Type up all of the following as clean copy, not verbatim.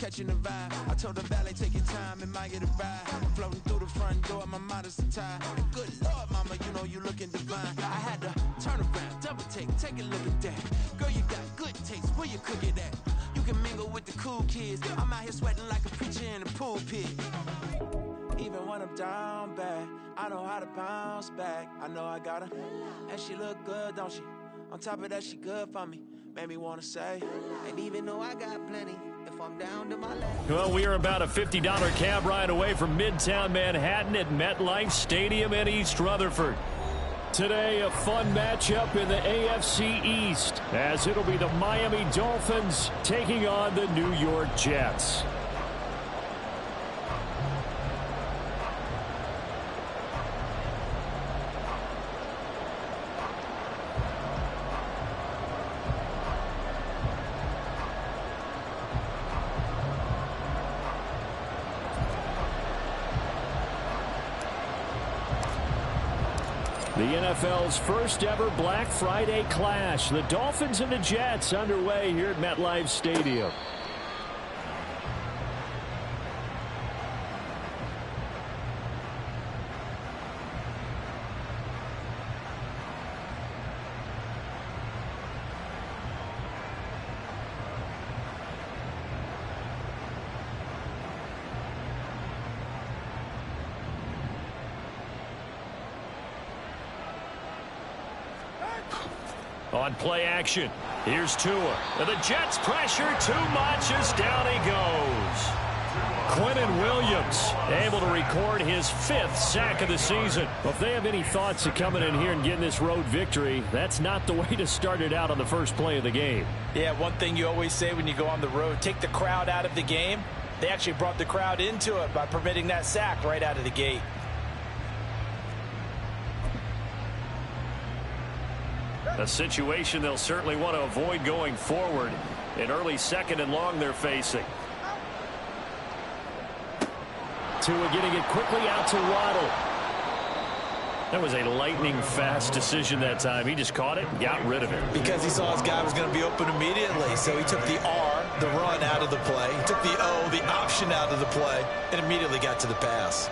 catching the vibe. I told the valet, take your time, it might get a ride. Floating through the front door, my mind is tied. Good Lord, mama, you know you looking divine. I had to turn around, double take a look at that. Girl, you got good taste, where you cook it at? You can mingle with the cool kids. I'm out here sweating like a preacher in a pulpit. Even when I'm down bad, I know how to bounce back. I know I got her, and she look good, don't she? On top of that, she good for me. Made me want to say, and even though I got plenty, if I'm down to my left. Well, we are about a $50 cab ride away from Midtown Manhattan at MetLife Stadium in East Rutherford. Today, a fun matchup in the AFC East, as it'll be the Miami Dolphins taking on the New York Jets. The NFL's first ever Black Friday clash. The Dolphins and the Jets underway here at MetLife Stadium. On play action, here's Tua. And the Jets pressure too much as down he goes. Quinnen Williams able to record his 5th sack of the season. Well, if they have any thoughts of coming in here and getting this road victory, that's not the way to start it out on the first play of the game. Yeah, one thing you always say when you go on the road, take the crowd out of the game. They actually brought the crowd into it by permitting that sack right out of the gate. A situation they'll certainly want to avoid going forward. An early 2nd and long they're facing. Tua getting it quickly out to Waddle. That was a lightning-fast decision that time. He just caught it and got rid of it. Because he saw his guy was going to be open immediately. So he took the R, the run, out of the play. He took the O, the option, out of the play, and immediately got to the pass.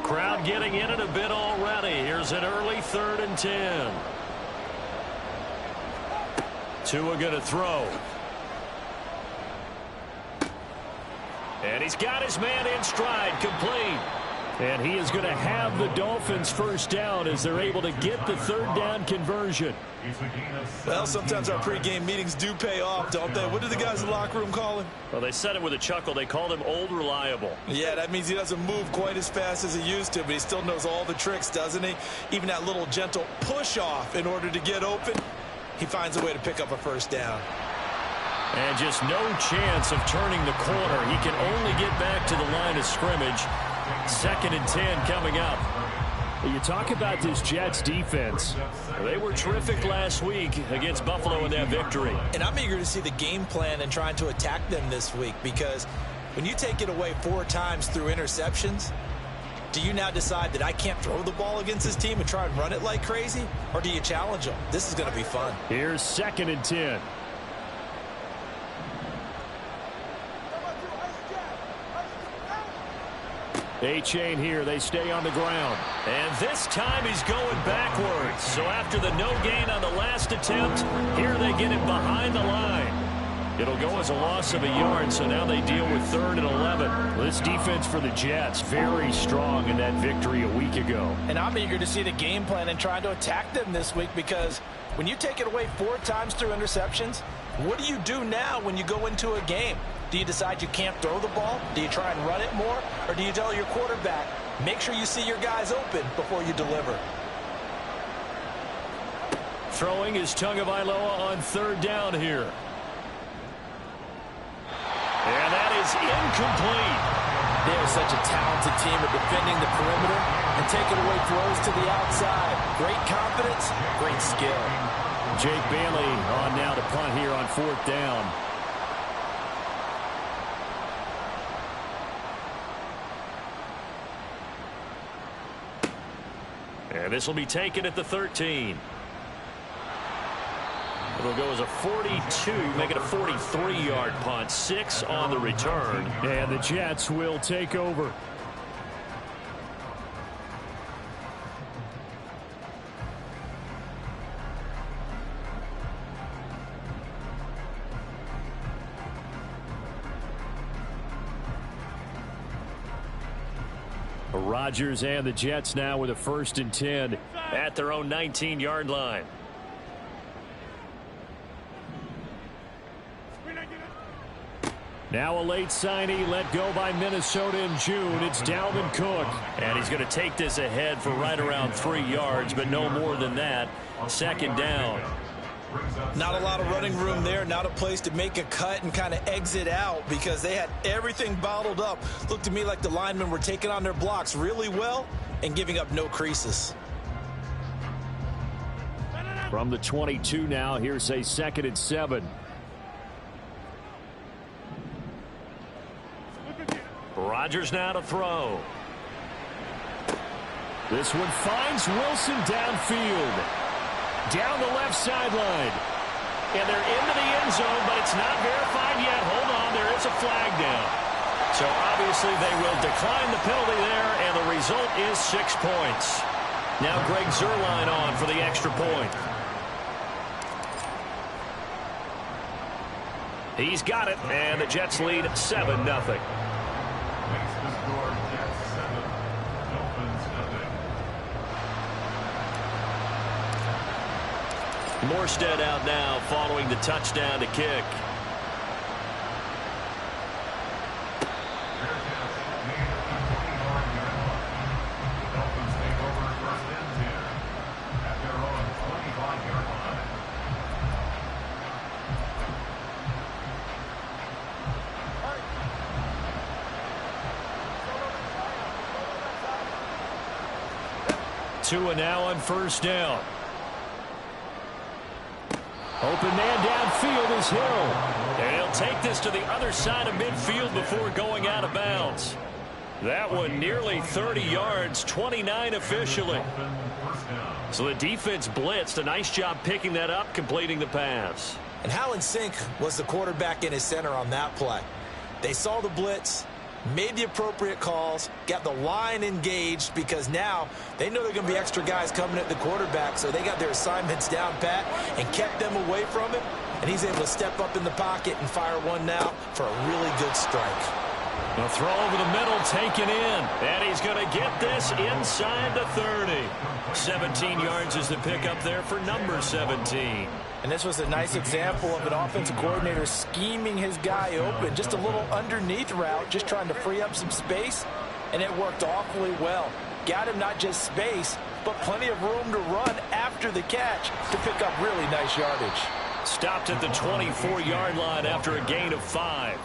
Crowd getting in it a bit already. Here's an early 3rd and 10. Tua going to throw. And he's got his man in stride, complete. And he is going to have the Dolphins first down as they're able to get the 3rd down conversion. Well, sometimes our pregame meetings do pay off, don't they? What do the guys in the locker room call him? Well, they said it with a chuckle. They called him Old Reliable. Yeah, that means he doesn't move quite as fast as he used to, but he still knows all the tricks, doesn't he? Even that little gentle push-off in order to get open, he finds a way to pick up a first down. And just no chance of turning the corner. He can only get back to the line of scrimmage. 2nd and 10 coming up. You talk about this Jets defense. They were terrific last week against Buffalo in that victory. And I'm eager to see the game plan and trying to attack them this week, because when you take it away 4 times through interceptions, do you now decide that I can't throw the ball against this team and try and run it like crazy? Or do you challenge them? This is going to be fun. Here's 2nd and 10. A-chain here. They stay on the ground. And this time he's going backwards. So after the no gain on the last attempt, here they get him behind the line. It'll go as a loss of a yard, so now they deal with 3rd and 11. This defense for the Jets, very strong in that victory a week ago. And I'm eager to see the game plan and trying to attack them this week, because when you take it away 4 times through interceptions, what do you do now when you go into a game? Do you decide you can't throw the ball? Do you try and run it more? Or do you tell your quarterback, make sure you see your guys open before you deliver? Throwing is Tagovailoa on 3rd down here. And that is incomplete. They are such a talented team at defending the perimeter and taking away throws to the outside. Great confidence, great skill. Jake Bailey on now to punt here on 4th down. And this will be taken at the 13. It'll go as a 42, make it a 43-yard punt. 6 on the return. And the Jets will take over. Rodgers and the Jets now with a 1st and 10 at their own 19-yard line. Now a late signee let go by Minnesota in June. It's Dalvin Cook. And he's going to take this ahead for right around 3 yards, but no more than that. 2nd down. Not a lot of running room there. Not a place to make a cut and kind of exit out because they had everything bottled up. Looked to me like the linemen were taking on their blocks really well and giving up no creases. From the 22 now, here's a 2nd and 7. Rodgers now to throw. This one finds Wilson downfield. Down the left sideline. And they're into the end zone, but it's not verified yet. Hold on, there is a flag down. So obviously they will decline the penalty there, and the result is 6 points. Now Greg Zuerlein on for the extra point. He's got it, and the Jets lead 7-0. Morstead out now following the touchdown to kick. Tua now on 1st down. Open man downfield is Hill. And he'll take this to the other side of midfield before going out of bounds. That one nearly 30 yards, 29 officially. So the defense blitzed. A nice job picking that up, completing the pass. And how in sync was the quarterback in his center on that play? They saw the blitz, made the appropriate calls, got the line engaged because now they know there are going to be extra guys coming at the quarterback, so they got their assignments down pat and kept them away from him, and he's able to step up in the pocket and fire one now for a really good strike. The throw over the middle taken in, and he's going to get this inside the 30. 17 yards is the pickup there for number 17. And this was a nice example of an offensive coordinator scheming his guy open. Just a little underneath route, just trying to free up some space, and it worked awfully well. Got him not just space, but plenty of room to run after the catch to pick up really nice yardage. Stopped at the 24-yard line after a gain of 5.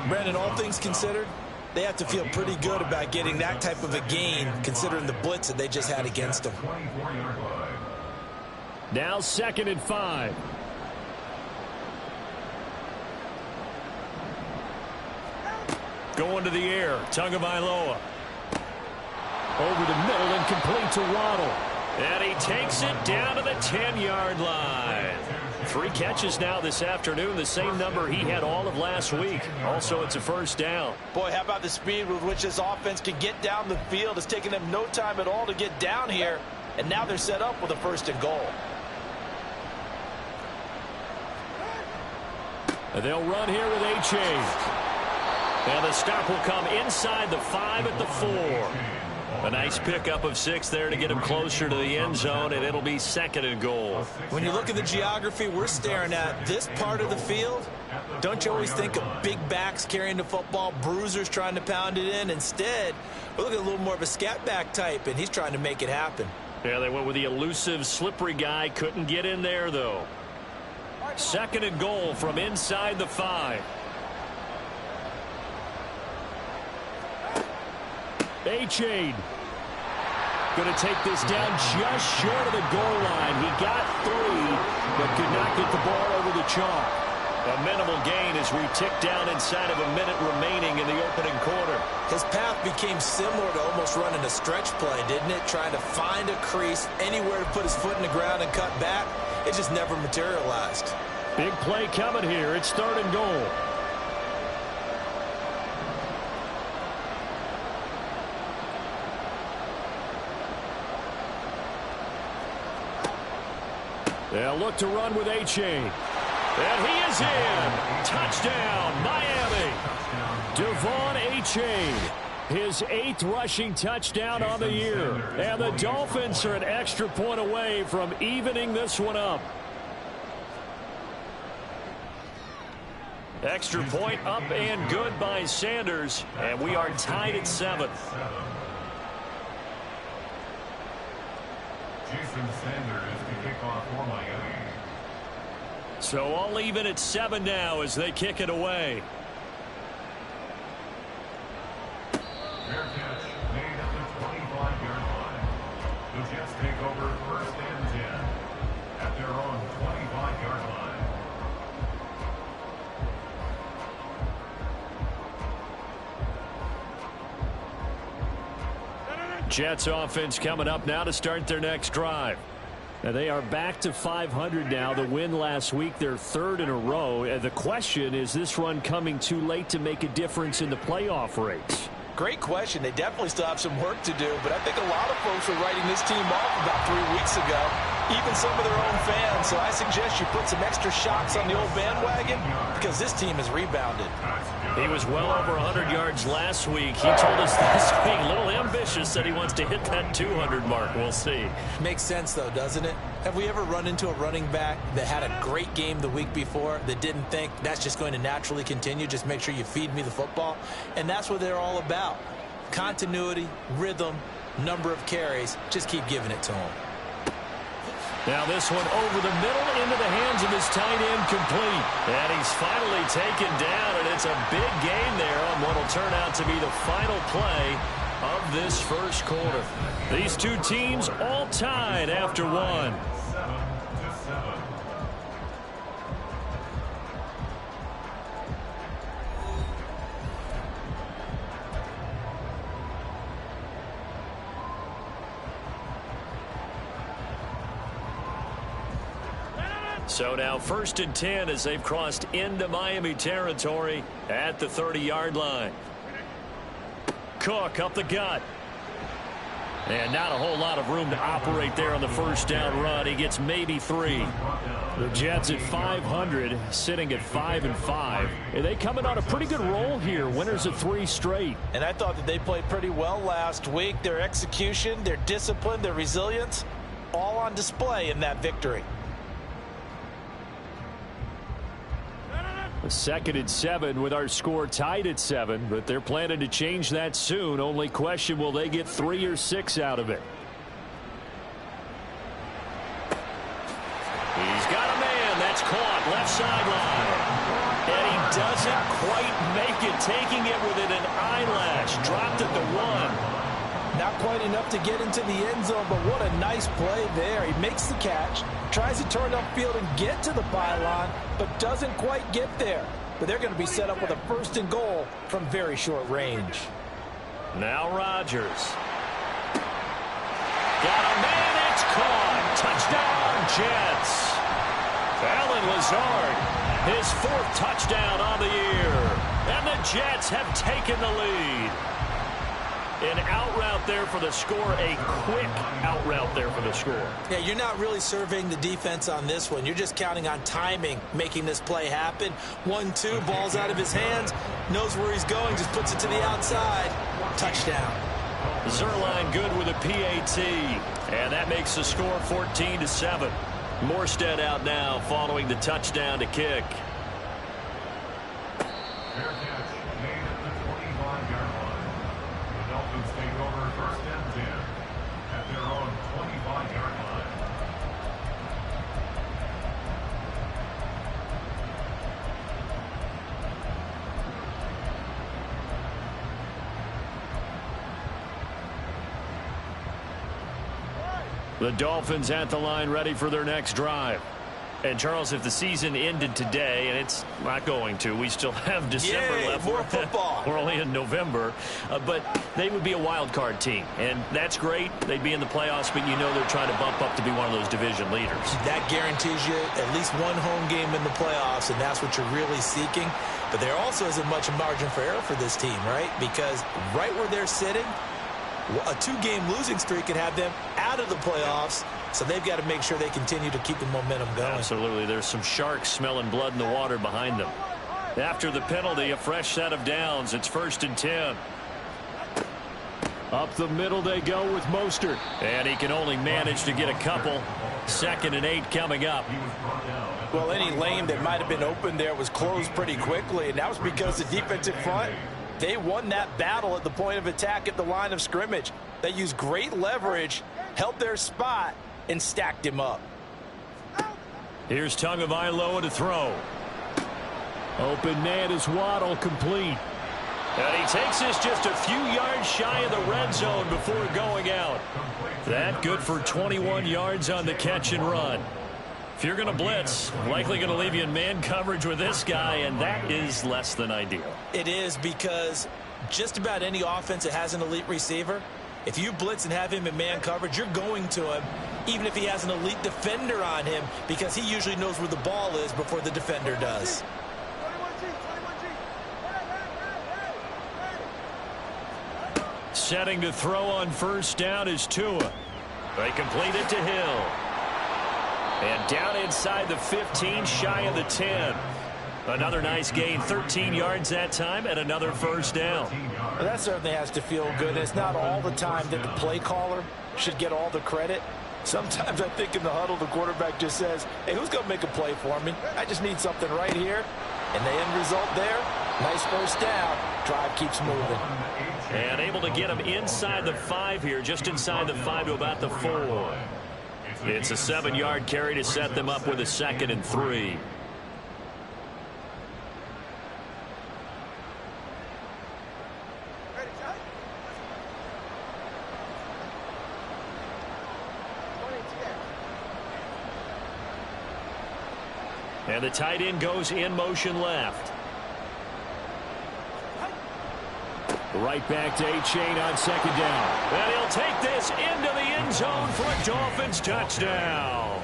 Brandon, all things considered, they have to feel pretty good about getting that type of a gain considering the blitz that they just had against them. Now 2nd and 5. Going to the air. Tagovailoa. Over the middle and complete to Waddle. And he takes it down to the 10-yard line. 3 catches now this afternoon, the same number he had all of last week. Also, it's a 1st down. Boy, how about the speed with which this offense can get down the field? It's taken them no time at all to get down here, and now they're set up with a 1st and goal. And they'll run here with A-Chain. And the stop will come inside the 5 at the 4. A nice pickup of 6 there to get him closer to the end zone, and it'll be 2nd and goal. When you look at the geography we're staring at, this part of the field, don't you always think of big backs carrying the football, bruisers trying to pound it in? Instead, we're looking at a little more of a scat back type, and he's trying to make it happen. Yeah, they went with the elusive, slippery guy. Couldn't get in there, though. 2nd and goal from inside the 5. A-Chain. going to take this down just short of the goal line. He got 3, but could not get the ball over the chalk. A minimal gain as we tick down inside of a minute remaining in the opening quarter. His path became similar to almost running a stretch play, didn't it? Trying to find a crease, anywhere to put his foot in the ground and cut back. It just never materialized. Big play coming here. It's 3rd and goal. They'll look to run with A-Chain. And he is in. Touchdown, Miami. Devon A-Chain, his 8th rushing touchdown on the year. And the Dolphins are an extra point away from evening this one up. Extra point up and good by Sanders. And we are tied at 7. Jason Sanders to kick off for Miami. So all even at 7 now as they kick it away. Fair catch made at the 25-yard line. The Jets take over 1st and 10 at their own 25-yard line. Jets offense coming up now to start their next drive. Now they are back to 500 now. The win last week, their 3rd in a row. And the question is this run coming too late to make a difference in the playoff race? Great question. They definitely still have some work to do, but I think a lot of folks were writing this team off about 3 weeks ago, even some of their own fans. So I suggest you put some extra shots on the old bandwagon because this team has rebounded. He was well over 100 yards last week. He told us this week, a little ambitious, that he wants to hit that 200 mark. We'll see. Makes sense, though, doesn't it? Have we ever run into a running back that had a great game the week before that didn't think that's just going to naturally continue? Just make sure you feed me the football. And that's what they're all about. Continuity, rhythm, number of carries. Just keep giving it to them. Now this one over the middle into the hands of his tight end, complete. And he's finally taken down, and it's a big gain there on what will turn out to be the final play of this first quarter. These two teams all tied after 1. 7-7. So now 1st and 10 as they've crossed into Miami territory at the 30-yard line. Cook up the gut. And not a whole lot of room to operate there on the first down run. He gets maybe 3. The Jets at 500, sitting at 5-5. And they coming on a pretty good roll here. Winners of 3 straight. And I thought that they played pretty well last week. Their execution, their discipline, their resilience, all on display in that victory. 2nd and 7 with our score tied at 7, but they're planning to change that soon. Only question, will they get 3 or 6 out of it? He's got a man. That's caught left sideline. And he doesn't quite make it, taking it within an eyelash. Dropped at the 1. Not quite enough to get into the end zone, but what a nice play there. He makes the catch, tries to turn upfield and get to the pylon, but doesn't quite get there. But they're going to be set up with a 1st and goal from very short range. Now Rodgers. Got a man, it's caught. Touchdown, Jets. Allen Lazard, his 4th touchdown on the year. And the Jets have taken the lead. An out route there for the score, a quick out route there for the score. Yeah, you're not really surveying the defense on this one. You're just counting on timing, making this play happen. 1-2, ball's out of his hands, knows where he's going, just puts it to the outside. Touchdown. Zuerlein good with a PAT, and that makes the score 14-7. Morstead out now following the touchdown to kick. Take over 1st and 10 at their own 25-yard line. The Dolphins at the line ready for their next drive. And, Charles, if the season ended today, and it's not going to, we still have December left. More football. We're only in November. But they would be a wild card team. And that's great. They'd be in the playoffs, but you know they're trying to bump up to be one of those division leaders. That guarantees you at least one home game in the playoffs, and that's what you're really seeking. But there also isn't much margin for error for this team, right? Because right where they're sitting, a 2-game losing streak could have them out of the playoffs. So they've got to make sure they continue to keep the momentum going. Absolutely. There's some sharks smelling blood in the water behind them. After the penalty, a fresh set of downs. It's 1st and 10. Up the middle they go with Mostert. And he can only manage to get a couple. 2nd and 8 coming up. Well, any lane that might have been open there was closed pretty quickly. And that was because the defensive front, they won that battle at the point of attack at the line of scrimmage. They used great leverage, held their spot, and stacked him up. Here's Tagovailoa to throw. Open man is Waddle, complete. And he takes this just a few yards shy of the red zone before going out. That good for 21 yards on the catch and run. If you're going to blitz, likely going to leave you in man coverage with this guy, and that is less than ideal. It is, because just about any offense that has an elite receiver, if you blitz and have him in man coverage, you're going to him, even if he has an elite defender on him, because he usually knows where the ball is before the defender does. Setting to throw on 1st down is Tua. They complete it to Hill. And down inside the 15, shy of the 10. Another nice gain, 13 yards that time, and another 1st down. Well, that certainly has to feel good. It's not all the time that the play caller should get all the credit. Sometimes I think in the huddle, the quarterback just says, hey, who's going to make a play for me? I just need something right here. And the end result there, nice 1st down. Drive keeps moving. And able to get him inside the 5 here, just inside the 5 to about the 4. It's a 7-yard carry to set them up with a 2nd and 3. And the tight end goes in motion left. Right back to Achane on 2nd down. And he'll take this into the end zone for a Dolphins touchdown.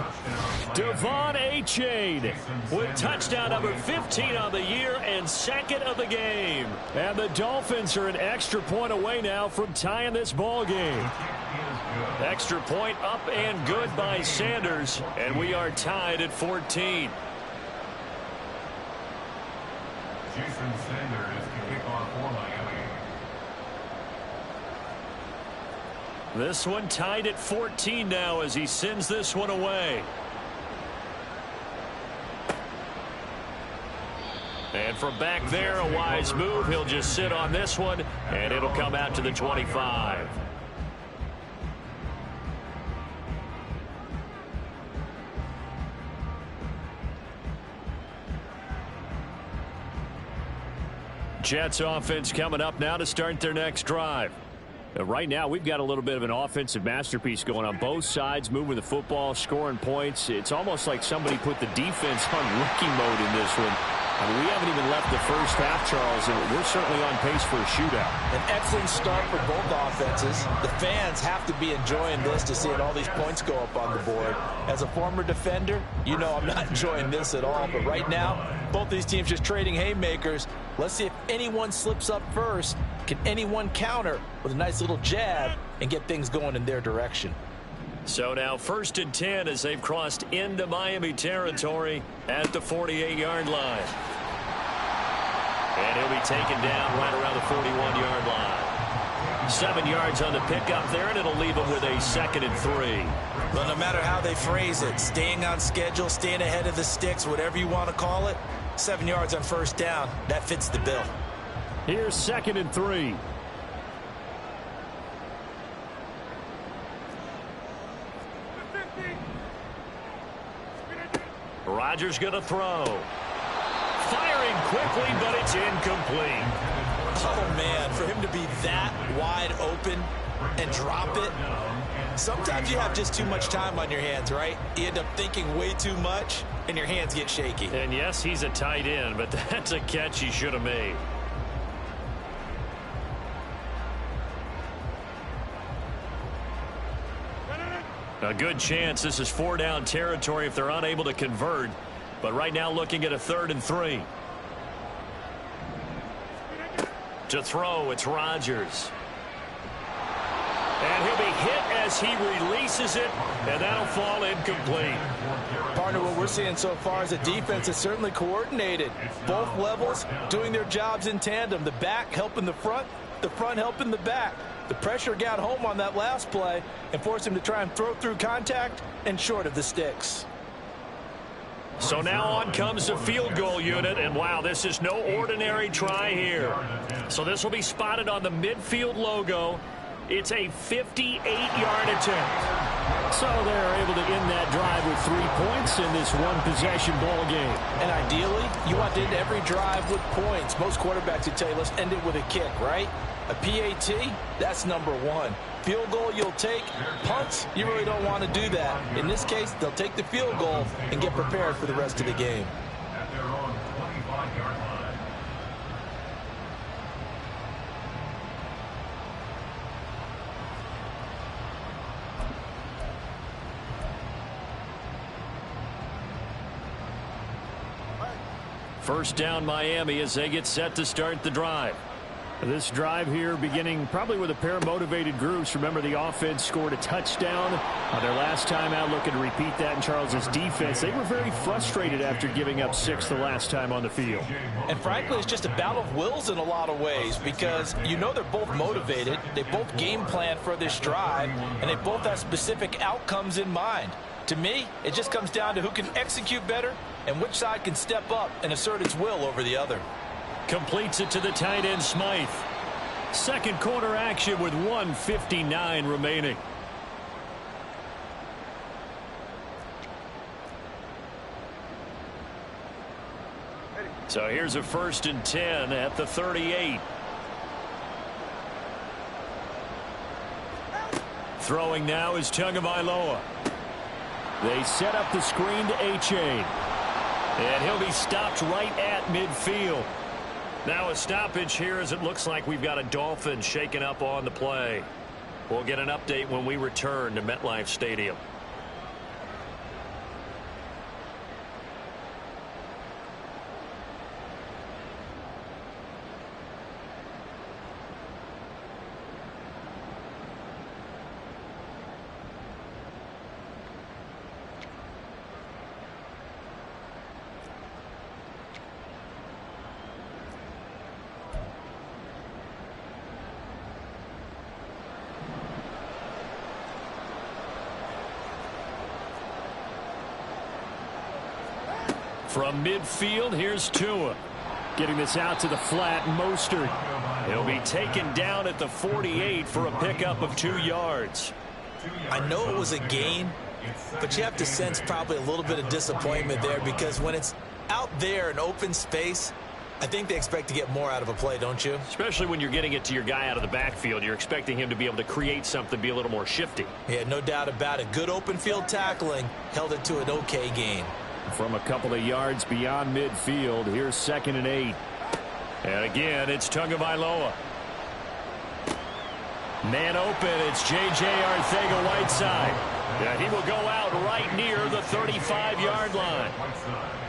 Devon Achane with touchdown number 15 on the year and 2nd of the game. And the Dolphins are an extra point away now from tying this ball game. Extra point up and good by Sanders. And we are tied at 14. Jason Sanders can kick off for Miami. This one tied at 14 now as he sends this one away. And from back there, a wise move. He'll just sit on this one, and it'll come out to the 25. Jets offense coming up now to start their next drive. Right now, we've got a little bit of an offensive masterpiece going on both sides, moving the football, scoring points. It's almost like somebody put the defense on rookie mode in this one. I mean, we haven't even left the first half, Charles, and we're certainly on pace for a shootout. An excellent start for both offenses. The fans have to be enjoying this to seeing all these points go up on the board. As a former defender, you know I'm not enjoying this at all. But right now, both these teams just trading haymakers. Let's see if anyone slips up first. Can anyone counter with a nice little jab and get things going in their direction? So now 1st and 10 as they've crossed into Miami territory at the 48-yard line. And he'll be taken down right around the 41-yard line. 7 yards on the pickup there, and it'll leave him with a 2nd and 3. Well, no matter how they phrase it, staying on schedule, staying ahead of the sticks, whatever you want to call it, 7 yards on 1st down, that fits the bill. Here's 2nd and 3. Rodgers going to throw. Firing quickly, but it's incomplete. Oh, man, for him to be that wide open and drop it, Sometimes you have just too much time on your hands, right? You end up thinking way too much, and your hands get shaky. And yes, he's a tight end, but that's a catch he should have made. A good chance this is 4-down territory if they're unable to convert. But right now looking at a 3rd and 3. To throw, it's Rodgers. And he'll be hit as he releases it, and that'll fall incomplete. Partner, what we're seeing so far is a defense that's certainly coordinated. Both levels doing their jobs in tandem. The back helping the front helping the back. The pressure got home on that last play and forced him to try and throw through contact and short of the sticks. So now on comes the field goal unit, and wow, this is no ordinary try here. So this will be spotted on the midfield logo. It's a 58-yard attempt. So they're able to end that drive with 3 points in this one-possession ball game. And ideally, you want to end every drive with points. Most quarterbacks would tell you, let's end it with a kick, right? A PAT, that's number 1. Field goal you'll take. Punts, you really don't want to do that. In this case, they'll take the field goal and get prepared for the rest of the game. At their own 25-yard line. First down Miami as they get set to start the drive. This drive here beginning probably with a pair of motivated groups. Remember, the offense scored a touchdown on their last time out, looking to repeat that in Charles's defense. They were very frustrated after giving up 6 the last time on the field. And frankly, it's just a battle of wills in a lot of ways because you know they're both motivated. They both game plan for this drive, and they both have specific outcomes in mind. To me, it just comes down to who can execute better and which side can step up and assert its will over the other. Completes it to the tight end, Smythe. Second quarter action with 1:59 remaining. So here's a 1st and 10 at the 38. Throwing now is Tagovailoa. They set up the screen to A-Chain. And he'll be stopped right at midfield. Now a stoppage here as it looks like we've got a Dolphin shaken up on the play. We'll get an update when we return to MetLife Stadium. From midfield, here's Tua. Getting this out to the flat, Mostert. He'll be taken down at the 48 for a pickup of 2 yards. I know it was a gain, but you have to sense probably a little bit of disappointment there because when it's out there in open space, I think they expect to get more out of a play, don't you? Especially when you're getting it to your guy out of the backfield. You're expecting him to be able to create something, be a little more shifty. Yeah, no doubt about it. Good open field tackling held it to an okay gain. From a couple of yards beyond midfield, here's 2nd and 8. And again, it's Tagovailoa. Man open, it's J.J. Arcega-Whiteside. Yeah, he will go out right near the 35-yard line.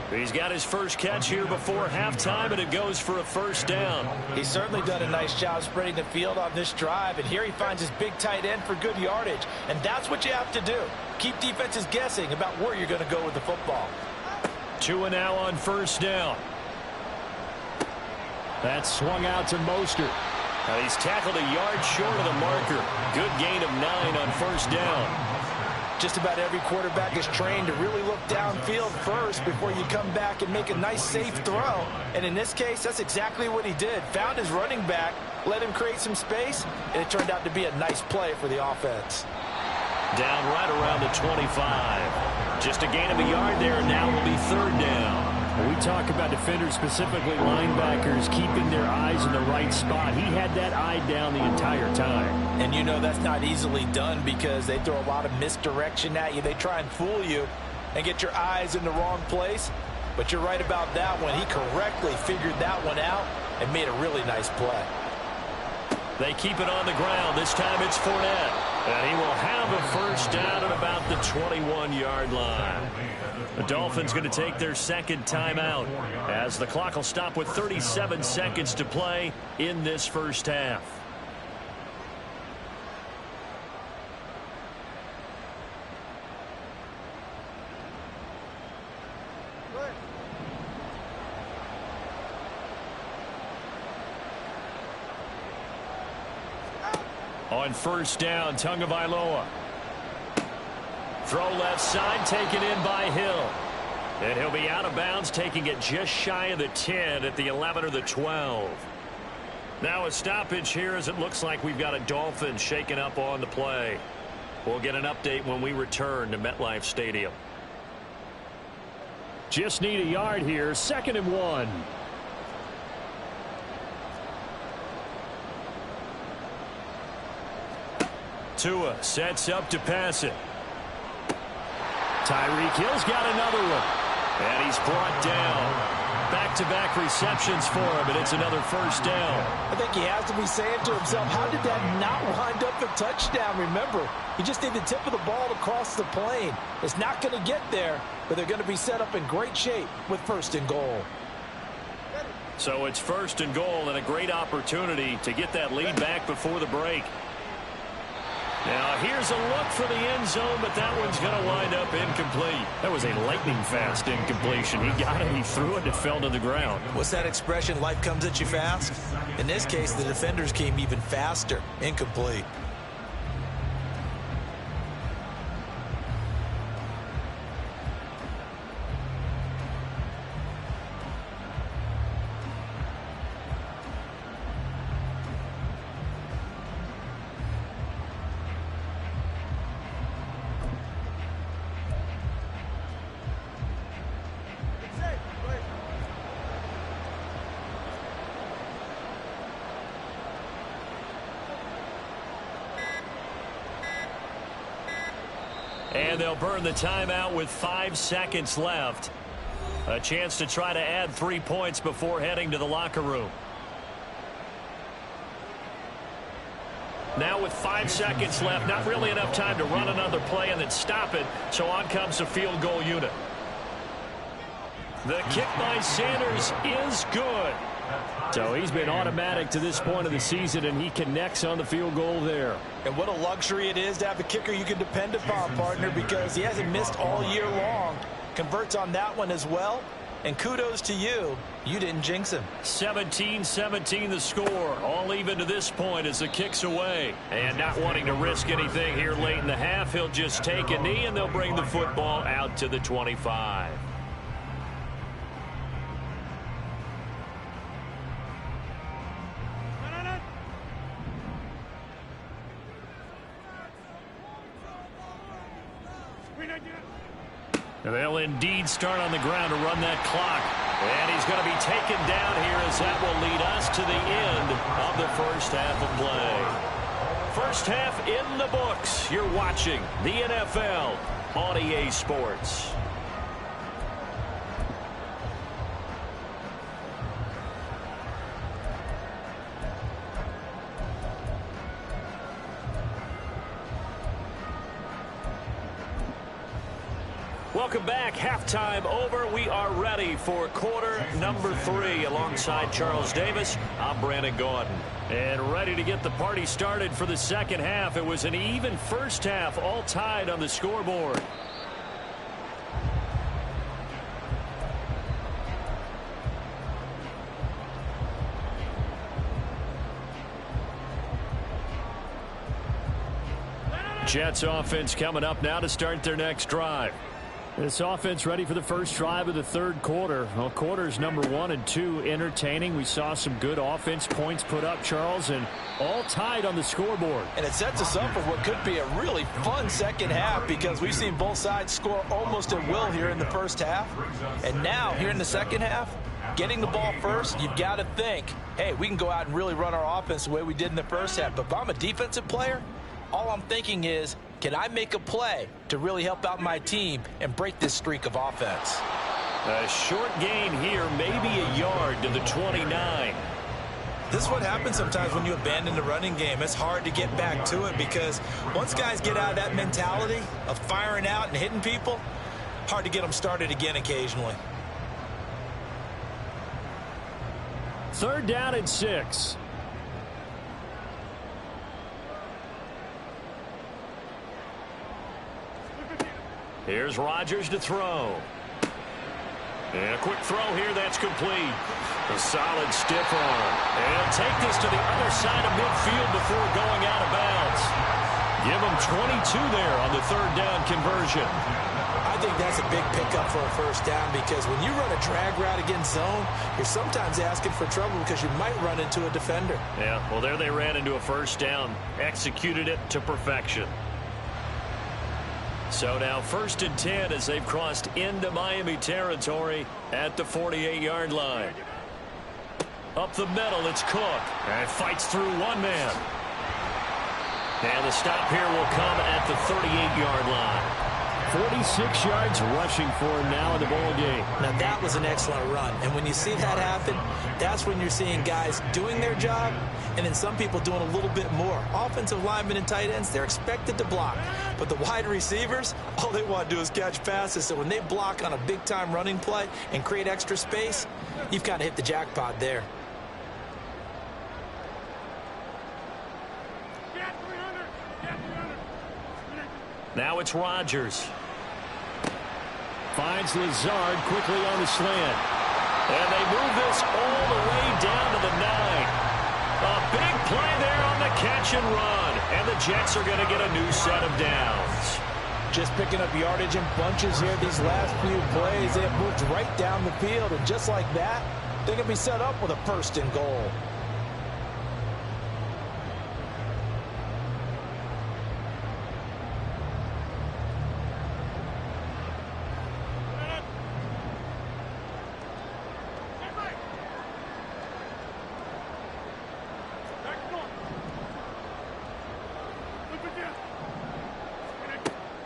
He's got his first catch here before halftime, and it goes for a 1st down. He's certainly done a nice job spreading the field on this drive, and here he finds his big tight end for good yardage. And that's what you have to do. Keep defenses guessing about where you're going to go with the football. Tua now on 1st down. That's swung out to Mostert. Now he's tackled a yard short of the marker. Good gain of 9 on 1st down. Just about every quarterback is trained to really look downfield first before you come back and make a nice, safe throw. And in this case, that's exactly what he did. Found his running back, let him create some space, and it turned out to be a nice play for the offense. Down right around the 25. Just a gain of a yard there, and now will be 3rd down. When we talk about defenders, specifically linebackers, keeping their eyes in the right spot, he had that eye down the entire time. And you know that's not easily done because they throw a lot of misdirection at you. They try and fool you and get your eyes in the wrong place. But you're right about that one. He correctly figured that one out and made a really nice play. They keep it on the ground. This time it's Fournette. And he will have a first down at about the 21-yard line. The Dolphins going to take their second timeout as the clock will stop with 37 seconds to play in this first half. On first down, Tagovailoa. Throw left side, taken in by Hill. And he'll be out of bounds, taking it just shy of the 10 at the 11 or the 12. Now a stoppage here as it looks like we've got a Dolphin shaken up on the play. We'll get an update when we return to MetLife Stadium. Just need a yard here, 2nd and 1. Tua sets up to pass it. Tyreek Hill's got another one. And he's brought down. Back-to-back receptions for him, and it's another first down. I think he has to be saying to himself, how did that not wind up a touchdown? Remember, you just need the tip of the ball to cross the plane. It's not going to get there, but they're going to be set up in great shape with 1st and goal. So it's 1st and goal and a great opportunity to get that lead back before the break. Now, here's a look for the end zone, but that one's going to wind up incomplete. That was a lightning-fast incompletion. He got it, he threw it, and it fell to the ground. What's that expression, life comes at you fast? In this case, the defenders came even faster. Incomplete. And they'll burn the timeout with 5 seconds left. A chance to try to add 3 points before heading to the locker room. Now with 5 seconds left, not really enough time to run another play and then stop it. So on comes the field goal unit. The kick by Sanders is good. So he's been automatic to this point of the season, and he connects on the field goal there. And what a luxury it is to have a kicker you can depend upon, partner, because he hasn't missed all year long. Converts on that one as well. And kudos to you. You didn't jinx him. 17-17 the score. All even to this point as the kick's away. And not wanting to risk anything here late in the half, he'll just take a knee, and they'll bring the football out to the 25. They'll indeed start on the ground to run that clock. And he's going to be taken down here as that will lead us to the end of the first half of play. First half in the books. You're watching the NFL on EA Sports. Welcome back. Halftime over. We are ready for quarter number 3 alongside Charles Davis. I'm Brandon Gaudin. And ready to get the party started for the second half. It was an even first half, all tied on the scoreboard. Jets offense coming up now to start their next drive. This offense ready for the first drive of the third quarter. Well, quarters number 1 and 2 entertaining. We saw some good offense points put up, Charles, and all tied on the scoreboard. And it sets us up for what could be a really fun second half because we've seen both sides score almost at will here in the first half. And now, here in the second half, getting the ball first, you've got to think, hey, we can go out and really run our offense the way we did in the first half. But if I'm a defensive player, all I'm thinking is, can I make a play to really help out my team and break this streak of offense? A short gain here, maybe a yard to the 29. This is what happens sometimes when you abandon the running game. It's hard to get back to it because once guys get out of that mentality of firing out and hitting people, hard to get them started again occasionally. 3rd down and 6. Here's Rodgers to throw. And a quick throw here, that's complete. A solid stiff arm. And take this to the other side of midfield before going out of bounds. Give them 22 there on the 3rd down conversion. I think that's a big pickup for a first down because when you run a drag route against zone, you're sometimes asking for trouble because you might run into a defender. Yeah, well, there they ran into a first down. Executed it to perfection. So now 1st and 10 as they've crossed into Miami territory at the 48-yard line. Up the middle, it's Cook. And fights through one man. And the stop here will come at the 38-yard line. 46 yards rushing for him now in the ball game. Now that was an excellent run. And when you see that happen, that's when you're seeing guys doing their job and then some people doing a little bit more. Offensive linemen and tight ends, they're expected to block. But the wide receivers, all they want to do is catch passes. So when they block on a big-time running play and create extra space, you've kind of hit the jackpot there. Now it's Rodgers. Finds Lazard quickly on the slant. And they move this all the way down to the 9. A big play there on the catch and run. And the Jets are going to get a new set of downs. Just picking up yardage in bunches here these last few plays. They have moved right down the field. And just like that, they're going to be set up with a 1st and goal.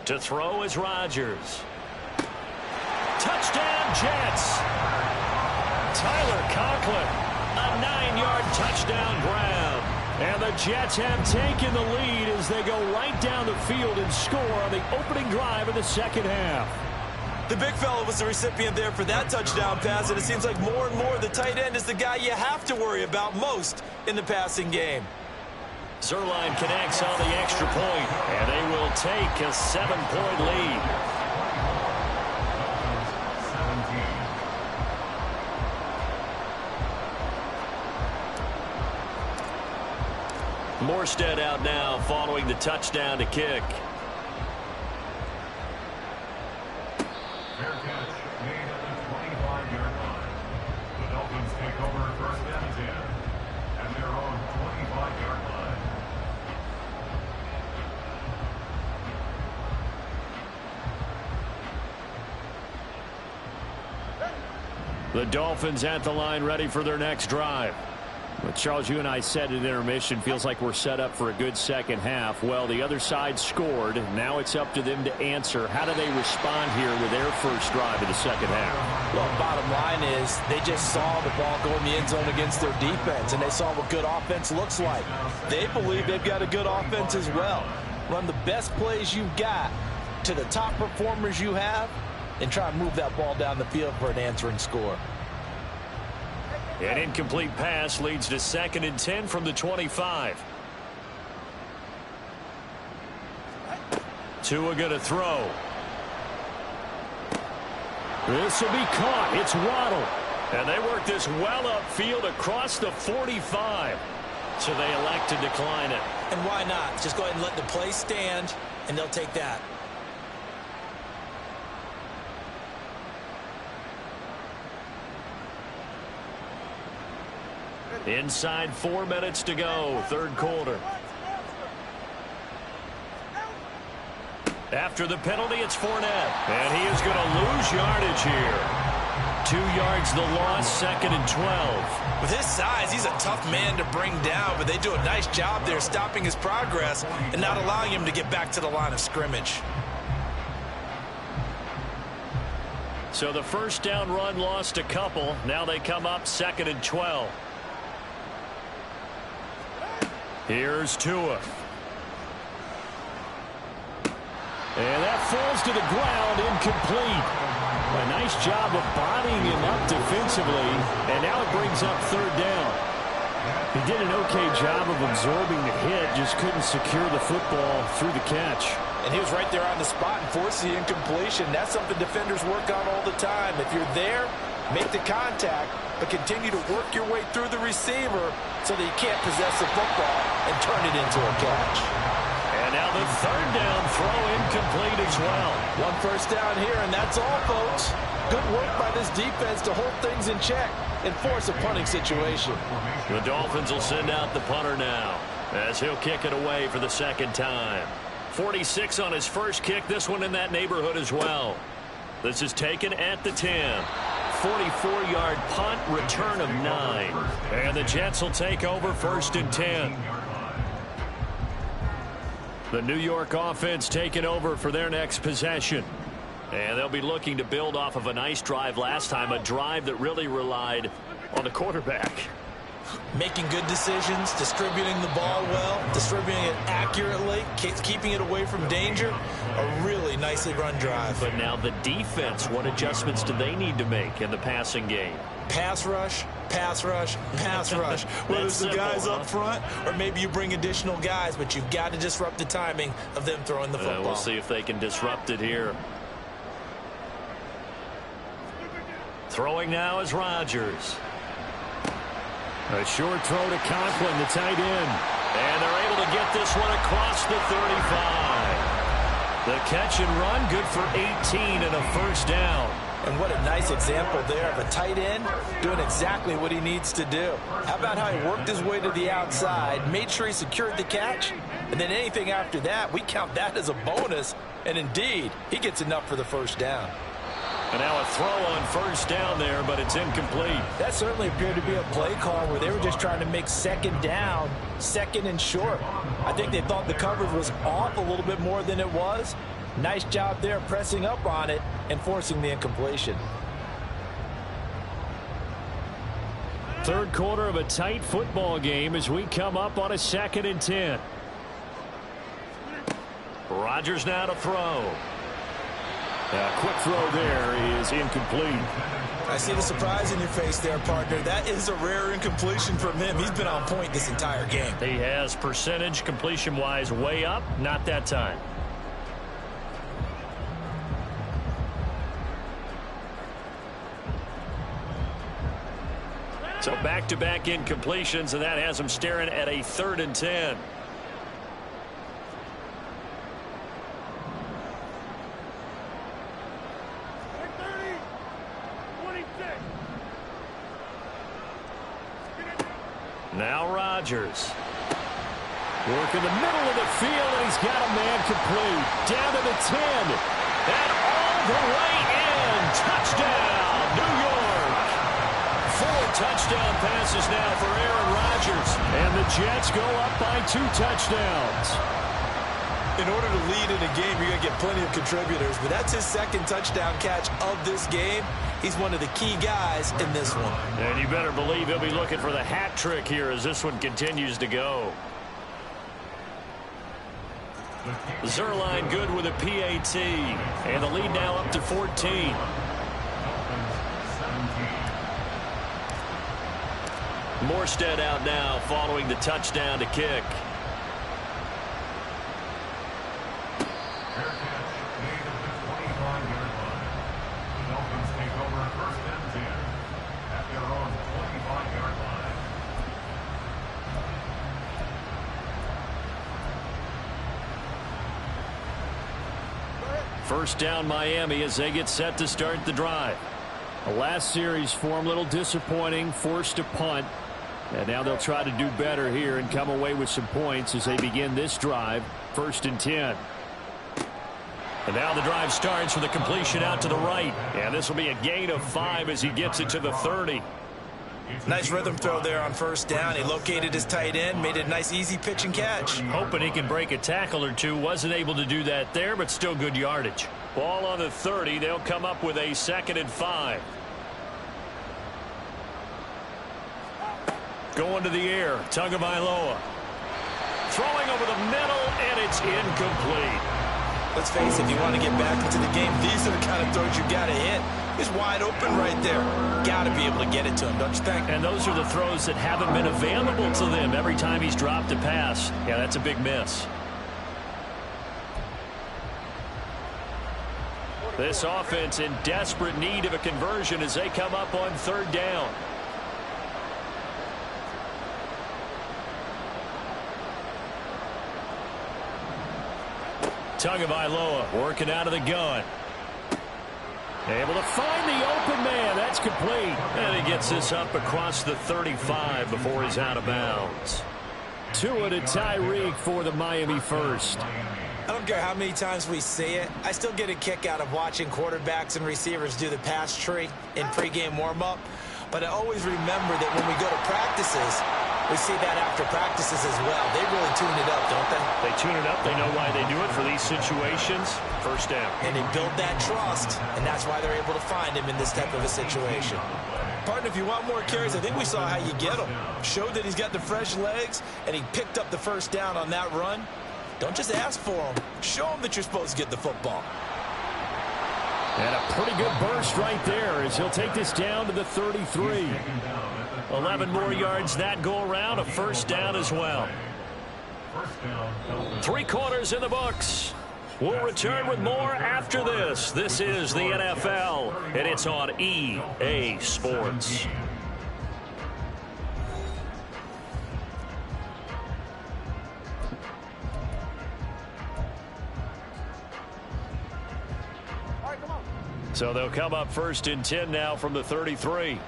To throw is Rodgers. Touchdown, Jets. Tyler Conklin, a 9-yard touchdown grab. And the Jets have taken the lead as they go right down the field and score on the opening drive of the second half. The big fella was the recipient there for that touchdown pass, and it seems like more and more the tight end is the guy you have to worry about most in the passing game. Zuerlein connects on the extra point, and they will take a 7-point lead. 17. Morstead out now following the touchdown to kick. Fair catch made at the 25-yard line. The Dolphins take over 1st and 10 at their own 25-yard line. The Dolphins at the line ready for their next drive. But Charles, you and I said at intermission, feels like we're set up for a good second half. Well, the other side scored. Now it's up to them to answer. How do they respond here with their first drive of the second half? Well, bottom line is they just saw the ball go in the end zone against their defense, and they saw what good offense looks like. They believe they've got a good offense as well. Run the best plays you've got to the top performers you have, and try and move that ball down the field for an answering score. An incomplete pass leads to 2nd and 10 from the 25. Tua going to throw. This will be caught. It's Waddle. And they work this well upfield across the 45. So they elect to decline it. And why not? Just go ahead and let the play stand, and they'll take that. Inside 4 minutes to go, third quarter. After the penalty, it's Fournette. And he is going to lose yardage here. 2 yards the loss, 2nd and 12. With his size, he's a tough man to bring down, but they do a nice job there stopping his progress and not allowing him to get back to the line of scrimmage. So the first down run lost a couple. Now they come up 2nd and 12. Here's Tua. And that falls to the ground, incomplete. A nice job of bodying him up defensively, and now it brings up third down. He did an okay job of absorbing the hit, just couldn't secure the football through the catch. And he was right there on the spot and forced the incompletion. That's something defenders work on all the time. If you're there, make the contact, but continue to work your way through the receiver so that you can't possess the football and turn it into a catch. And now the third down throw incomplete as well. 1 first down here, and that's all, folks. Good work by this defense to hold things in check and force a punting situation. The Dolphins will send out the punter now as he'll kick it away for the second time. 46 on his first kick, this one in that neighborhood as well. This is taken at the 10. 44-yard punt, return of 9. And the Jets will take over 1st and 10. The New York offense taking over for their next possession. And they'll be looking to build off of a nice drive last time, a drive that really relied on the quarterback. Making good decisions, distributing the ball well, distributing it accurately, keeping it away from danger. A really nicely run drive. But now the defense, what adjustments do they need to make in the passing game? Pass rush, pass rush, pass rush. Whether it's the guys up front or maybe you bring additional guys, but you've got to disrupt the timing of them throwing the football. We'll see if they can disrupt it here. Throwing now is Rodgers. A short throw to Conklin, the tight end. And they're able to get this one across the 35. The catch and run, good for 18 and a first down. And what a nice example there of a tight end doing exactly what he needs to do. How about how he worked his way to the outside, made sure he secured the catch, and then anything after that, we count that as a bonus. And indeed, he gets enough for the first down. And now a throw on first down there, but it's incomplete. That certainly appeared to be a play call where they were just trying to make second down, second and short. I think they thought the coverage was off a little bit more than it was. Nice job there pressing up on it and forcing the incompletion. Third quarter of a tight football game as we come up on a 2nd and 10. Rodgers now to throw. A quick throw there is incomplete. I see the surprise in your face there, partner. That is a rare incompletion from him. He's been on point this entire game. He has percentage completion-wise way up, not that time. So back-to-back incompletions, and that has him staring at a 3rd and 10. Now Rodgers. Work in the middle of the field, and he's got a man complete. Down to the 10. And all the way in. Touchdown, New York. 4 touchdown passes now for Aaron Rodgers. And the Jets go up by 2 touchdowns. In order to lead in a game, you're going to get plenty of contributors, but that's his 2nd touchdown catch of this game. He's one of the key guys in this one. And you better believe he'll be looking for the hat trick here as this one continues to go. Zuerlein good with a PAT. And the lead now up to 14. Morstead out now following the touchdown to kick. First down Miami as they get set to start the drive. The last series for him, a little disappointing, forced to punt. And now they'll try to do better here and come away with some points as they begin this drive. 1st and 10. And now the drive starts with a completion out to the right. And this will be a gain of 5 as he gets it to the 30. Nice rhythm throw there on 1st down. He located his tight end, made it a nice easy pitch and catch. Hoping he can break a tackle or two. Wasn't able to do that there, but still good yardage. Ball on the 30. They'll come up with a 2nd and 5. Going to the air. Tagovailoa. Throwing over the middle, and it's incomplete. Let's face it, if you want to get back into the game, these are the kind of throws you got to hit. He's wide open right there. Got to be able to get it to him, don't you think? And those are the throws that haven't been available to them every time he's dropped a pass. Yeah, that's a big miss. This offense in desperate need of a conversion as they come up on 3rd down. Tagovailoa working out of the gun. Able to find the open man. That's complete. And he gets this up across the 35 before he's out of bounds. Tua to Tyreek for the Miami first. I don't care how many times we see it. I still get a kick out of watching quarterbacks and receivers do the pass tree in pregame warm-up. But I always remember that when we go to practices, we see that after practices as well. They really tune it up, don't they? They tune it up. They know why they do it for these situations. 1st down. And they build that trust, and that's why they're able to find him in this type of a situation. Partner, if you want more carries, I think we saw how you get them. Showed that he's got the fresh legs, and he picked up the 1st down on that run. Don't just ask for him. Show him that you're supposed to get the football. And a pretty good burst right there as he'll take this down to the 33. 11 more yards that go around. A 1st down as well. 3 quarters in the books. We'll return with more after this. This is the NFL, and it's on EA Sports. So they'll come up 1st and 10 now from the 33.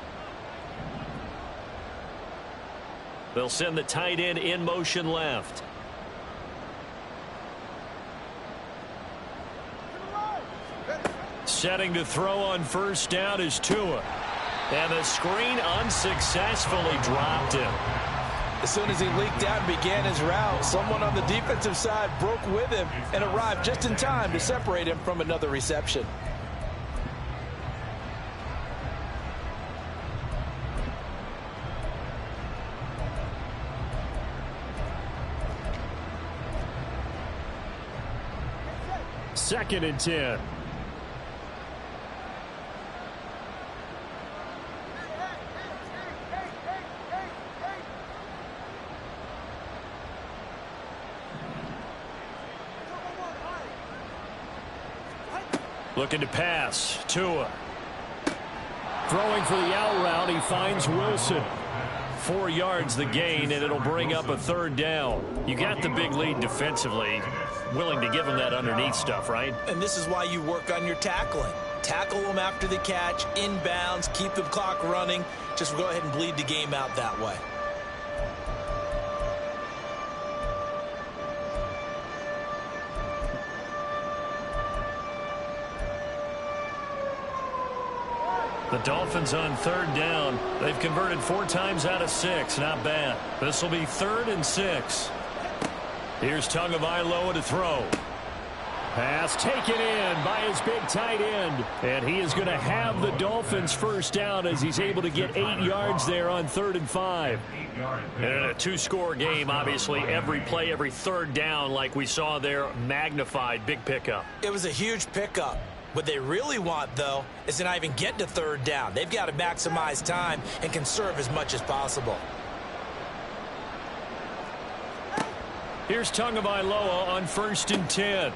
They'll send the tight end in motion left. Setting to throw on 1st down is Tua. And the screen unsuccessfully dropped him. As soon as he leaked out and began his route, someone on the defensive side broke with him and arrived just in time to separate him from another reception. Second and 10. Looking to pass. Tua. Throwing for the out route. He finds Wilson. 4 yards the gain, and it'll bring up a 3rd down. You got the big lead defensively. Willing to give them that underneath stuff, right? And this is why you work on your tackling. Tackle them after the catch, inbounds, keep the clock running. Just go ahead and bleed the game out that way. The Dolphins on 3rd down. They've converted 4 times out of 6. Not bad. This will be 3rd and 6. Here's Tagovailoa to throw. Pass taken in by his big tight end. And he is going to have the Dolphins 1st down as he's able to get 8 yards there on 3rd and 5. And in a 2-score game, obviously, every play, every 3rd down like we saw there, magnified, big pickup. It was a huge pickup. What they really want, though, is to not even get to 3rd down. They've got to maximize time and conserve as much as possible. Here's Tagovailoa on 1st and 10.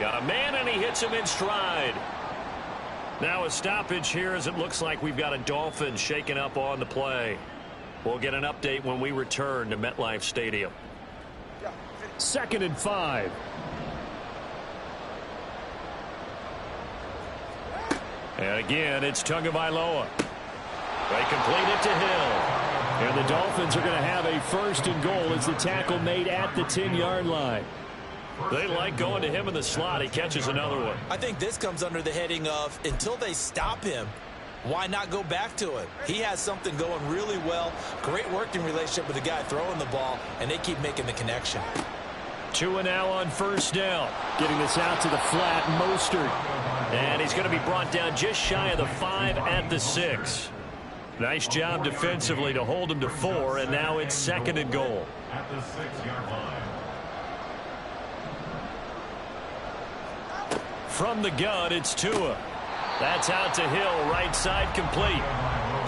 Got a man, and he hits him in stride. Now a stoppage here as it looks like we've got a Dolphin shaking up on the play. We'll get an update when we return to MetLife Stadium. 2nd and 5. And again, it's Tagovailoa. They complete it to Hill. And the Dolphins are going to have a 1st and goal as the tackle made at the 10-yard line. They like going to him in the slot. He catches another one. I think this comes under the heading of until they stop him, why not go back to it? He has something going really well. Great working relationship with the guy throwing the ball, and they keep making the connection. 2 now on 1st down. Getting this out to the flat, Mostert. And he's going to be brought down just shy of the 5 at the 6. Nice job defensively to hold him to 4, and now it's 2nd and goal. At the 6-yard line. From the gun, it's Tua. That's out to Hill, right side complete.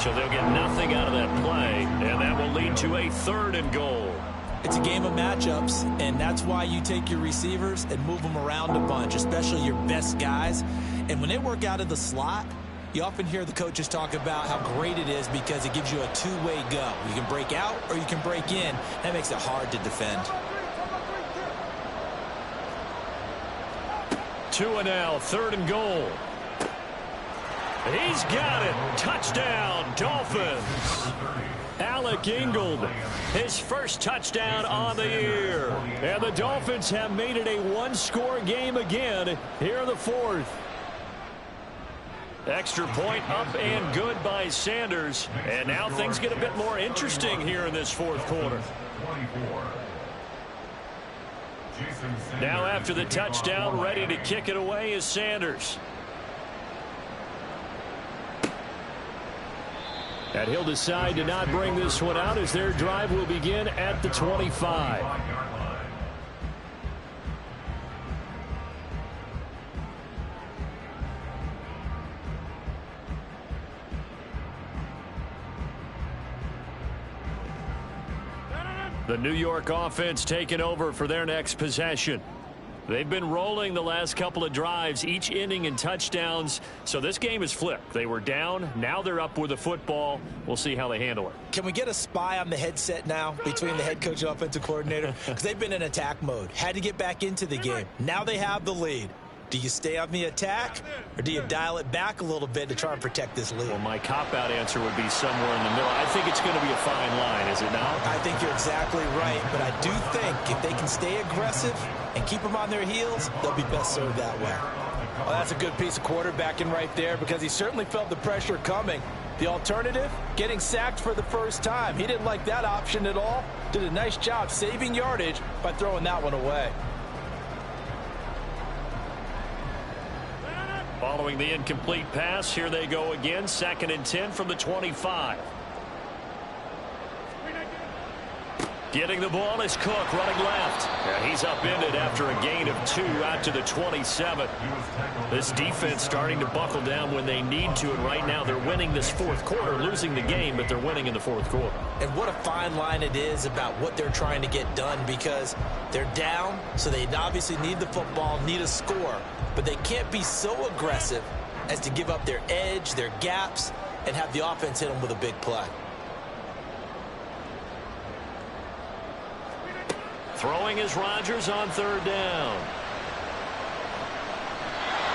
So they'll get nothing out of that play, and that will lead to a 3rd and goal. It's a game of matchups, and that's why you take your receivers and move them around a bunch, especially your best guys. And when they work out of the slot, you often hear the coaches talk about how great it is because it gives you a two-way go. You can break out or you can break in. That makes it hard to defend. 2 now, 3rd and goal. He's got it. Touchdown, Dolphins. Alec Ingold, his first touchdown on the year. And the Dolphins have made it a 1-score game again here in the 4th. Extra point up and good by Sanders. And now things get a bit more interesting here in this 4th quarter. Now after the touchdown, ready to kick it away is Sanders. And he'll decide to not bring this one out as their drive will begin at the 25. The New York offense taking over for their next possession. They've been rolling the last couple of drives, each inning in touchdowns. So this game is flipped. They were down. Now they're up with the football. We'll see how they handle it. Can we get a spy on the headset now between the head coach and offensive coordinator? Because they've been in attack mode. Had to get back into the game. Now they have the lead. Do you stay on the attack, or do you dial it back a little bit to try and protect this lead? Well, my cop-out answer would be somewhere in the middle. I think it's going to be a fine line, is it not? I think you're exactly right, but I do think if they can stay aggressive and keep them on their heels, they'll be best served that way. Well, that's a good piece of quarterbacking right there because he certainly felt the pressure coming. The alternative, getting sacked for the first time. He didn't like that option at all. Did a nice job saving yardage by throwing that one away. Following the incomplete pass, here they go again. 2nd and 10 from the 25. Getting the ball is Cook running left. And he's upended after a gain of 2 out to the 27. This defense starting to buckle down when they need to, and right now they're winning this 4th quarter, losing the game, but they're winning in the 4th quarter. And what a fine line it is about what they're trying to get done because they're down, so they obviously need the football, need a score, but they can't be so aggressive as to give up their edge, their gaps, and have the offense hit them with a big play. Throwing is Rodgers on 3rd down.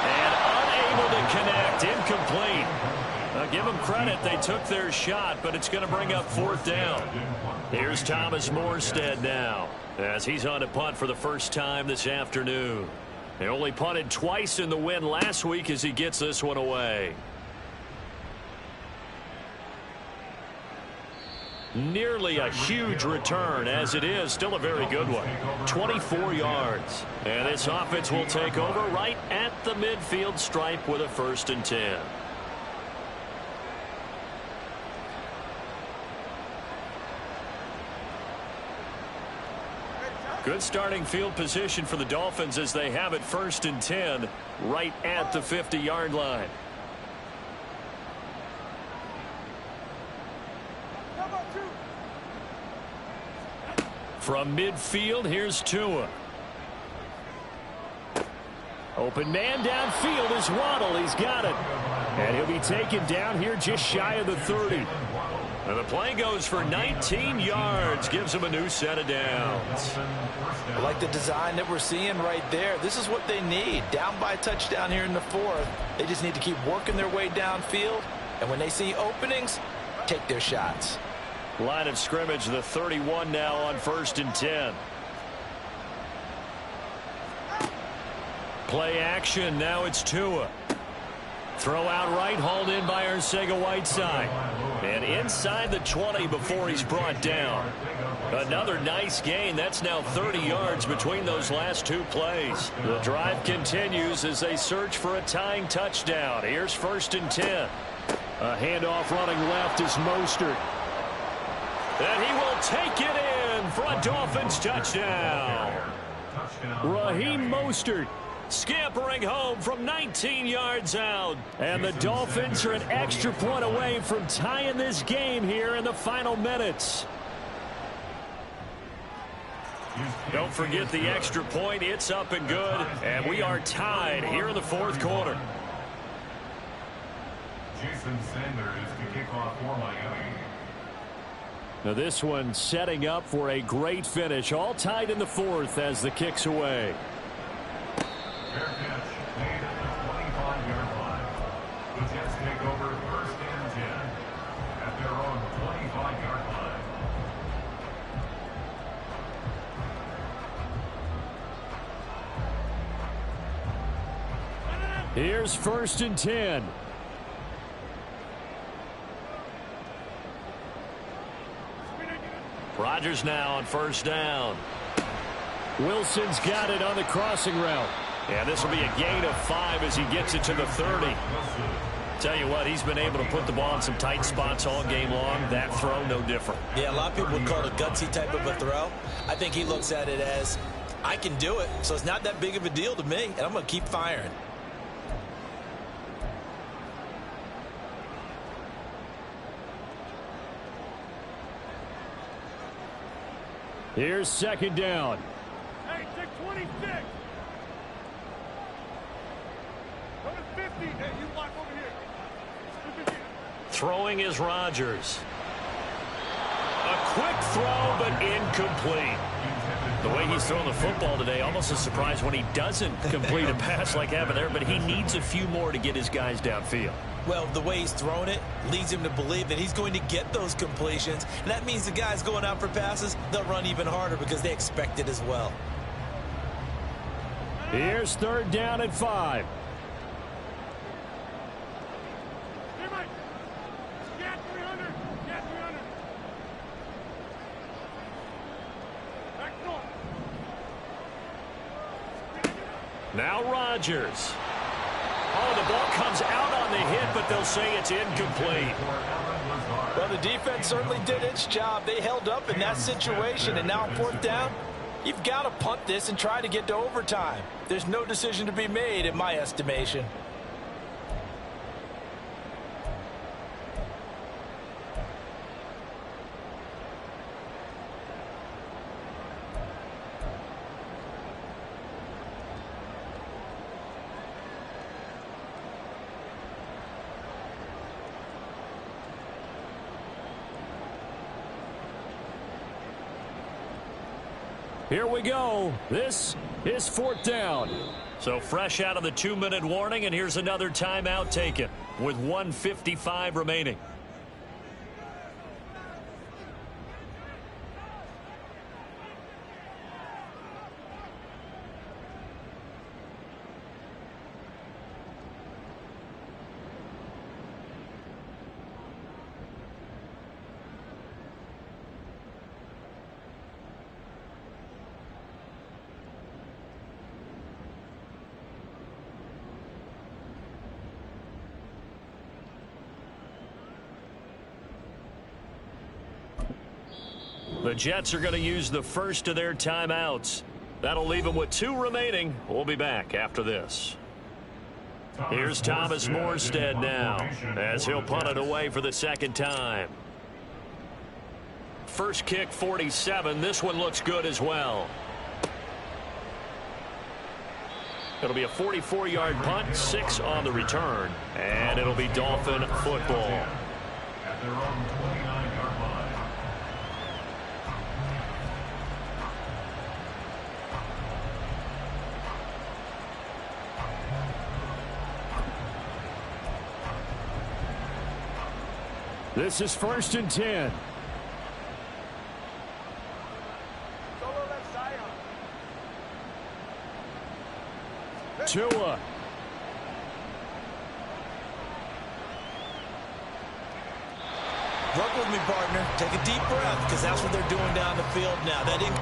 And unable to connect, incomplete. Now give them credit, they took their shot, but it's going to bring up 4th down. Here's Thomas Morstead now, as he's on to punt for the first time this afternoon. He only punted twice in the win last week as he gets this one away. Nearly a huge return, as it is still a very good one. 24 yards. And this offense will take over right at the midfield stripe with a 1st and 10. Good starting field position for the Dolphins as they have it 1st and 10 right at the 50-yard line. From midfield, here's Tua. Open man downfield is Waddle. He's got it. And he'll be taken down here just shy of the 30. And the play goes for 19 yards. Gives him a new set of downs. I like the design that we're seeing right there. This is what they need. Down by a touchdown here in the 4th. They just need to keep working their way downfield. And when they see openings, take their shots. Line of scrimmage, the 31 now on 1st and 10. Play action. Now it's Tua. Throw out right, hauled in by Arcega-Whiteside. And inside the 20 before he's brought down. Another nice gain. That's now 30 yards between those last two plays. The drive continues as they search for a tying touchdown. Here's 1st and 10. A handoff running left is Mostert. And he will take it in for a Dolphins touchdown. Raheem Mostert scampering home from 19 yards out. And the Dolphins are an extra point away from tying this game here in the final minutes. Don't forget the extra point. It's up and good. And we are tied here in the 4th quarter. Jason Sanders to kick off for Miami. Now this one setting up for a great finish. All tied in the 4th as the kick's away. Fair catch made at the 25-yard line. The Jets take over 1st and 10 at their own 25-yard line. Here's 1st and 10. Rodgers now on 1st down. Wilson's got it on the crossing route. And this will be a gain of 5 as he gets it to the 30. Tell you what, he's been able to put the ball in some tight spots all game long. That throw, no different. Yeah, a lot of people would call it a gutsy type of a throw. I think he looks at it as, I can do it, so it's not that big of a deal to me, and I'm going to keep firing. Here's 2nd down. Hey, take 26. Go to 50. Hey, you block over here. Throwing is Rodgers. A quick throw, but incomplete. The way he's throwing the football today, almost a surprise when he doesn't complete a pass like happened there, but he needs a few more to get his guys downfield. Well, the way he's thrown it leads him to believe that he's going to get those completions. And that means the guys going out for passes, they'll run even harder because they expect it as well. Here's 3rd down at 5. Hey, Mike. Get 300. Get 300. Back north. Now Rodgers. Oh, the ball comes out on the hit, but they'll say it's incomplete. Well, the defense certainly did its job. They held up in that situation, and now on 4th down, you've got to punt this and try to get to overtime. There's no decision to be made in my estimation. Here we go. This is 4th down. So fresh out of the 2-minute warning, and here's another timeout taken with 1:55 remaining. The Jets are going to use the first of their timeouts. That'll leave them with 2 remaining. We'll be back after this. Here's Thomas Morstead now as he'll punt it away for the 2nd time. First kick 47. This one looks good as well. It'll be a 44-yard punt, 6 on the return, and it'll be Dolphin football. At their own 29-yard line. This is 1st and 10. Tua. Work with me, partner. Take a deep breath, because that's what they're doing down the field now. That didn't...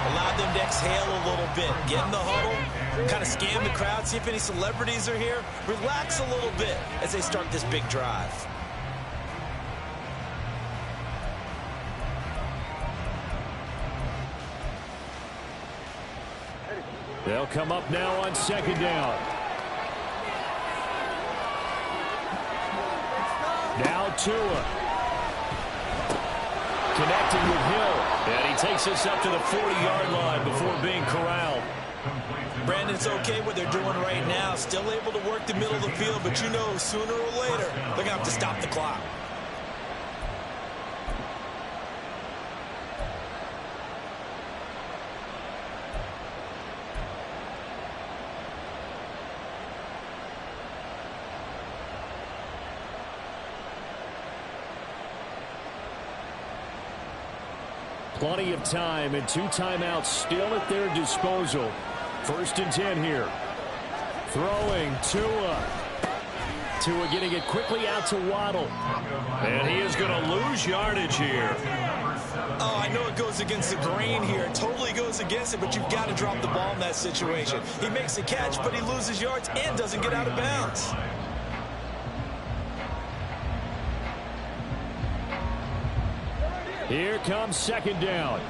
Allow them to exhale a little bit. Get in the huddle, kind of scan the crowd, see if any celebrities are here. Relax a little bit as they start this big drive. They'll come up now on second down. Now Tua. Connecting with Hill. And he takes us up to the 40-yard line before being corralled. Brandon, it's okay what they're doing right now. Still able to work the middle of the field, but you know sooner or later they're going to have to stop the clock. Plenty of time and 2 timeouts still at their disposal. 1st and 10 here. Throwing Tua. Tua getting it quickly out to Waddle. And he is going to lose yardage here. Oh, I know it goes against the grain here. It totally goes against it, but you've got to drop the ball in that situation. He makes a catch, but he loses yards and doesn't get out of bounds. Here comes second down.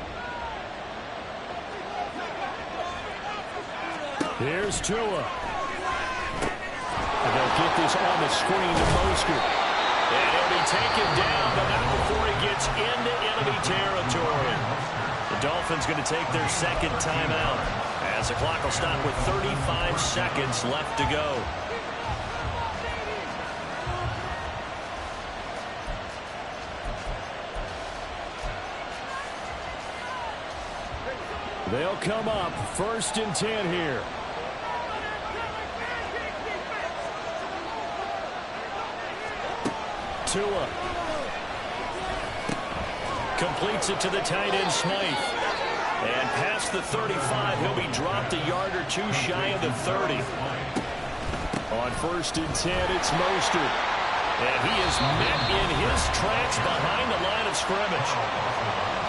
Here's Tua. And they'll get this on the screen to Mostert. And he'll be taken down, but not before he gets into enemy territory. The Dolphins going to take their second timeout as the clock will stop with 35 seconds left to go. They'll come up 1st and 10 here. Tua completes it to the tight end Smythe. And past the 35, he'll be dropped a yard or 2 shy of the 30. On 1st and 10, it's Mostert. And he is met in his tracks behind the line of scrimmage.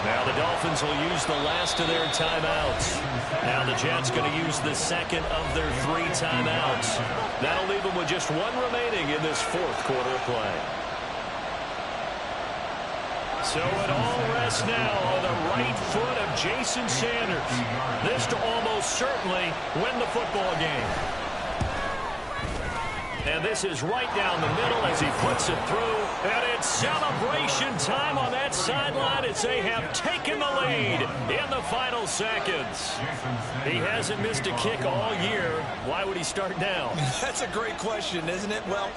Now the Dolphins will use the last of their timeouts. Now the Jets going to use the second of their 3 timeouts. That'll leave them with just 1 remaining in this 4th quarter of play. So it all rests now on the right foot of Jason Sanders. This to almost certainly win the football game. And this is right down the middle as he puts it through. And it's celebration time on that sideline as they have taken the lead in the final seconds. He hasn't missed a kick all year. Why would he start now? That's a great question, isn't it? Well,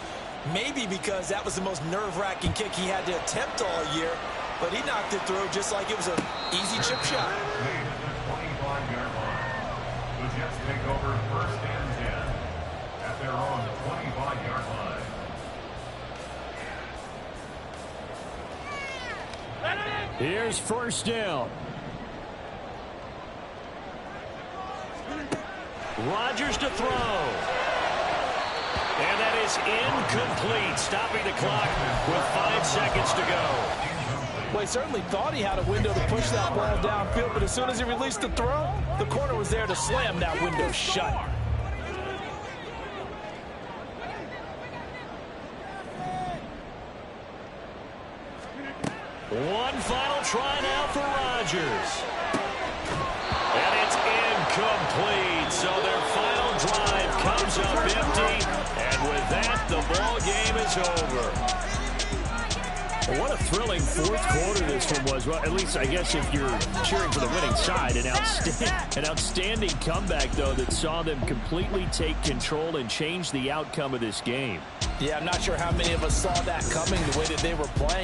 maybe because that was the most nerve-wracking kick he had to attempt all year. But he knocked it through just like it was an easy chip shot. The Jets take over 1st and 10 at their own 25-yard line. Here's 1st down. Rodgers to throw. And that is incomplete, stopping the clock with 5 seconds to go. Well, he certainly thought he had a window to push that ball downfield, but as soon as he released the throw, the corner was there to slam that window shut. One final try now for Rodgers. And it's incomplete. So their final drive comes up empty. And with that, the ball game is over. What a thrilling fourth quarter this one was. Well, at least I guess if you're cheering for the winning side, an outstanding comeback, though, that saw them completely take control and change the outcome of this game. Yeah, I'm not sure how many of us saw that coming the way that they were playing.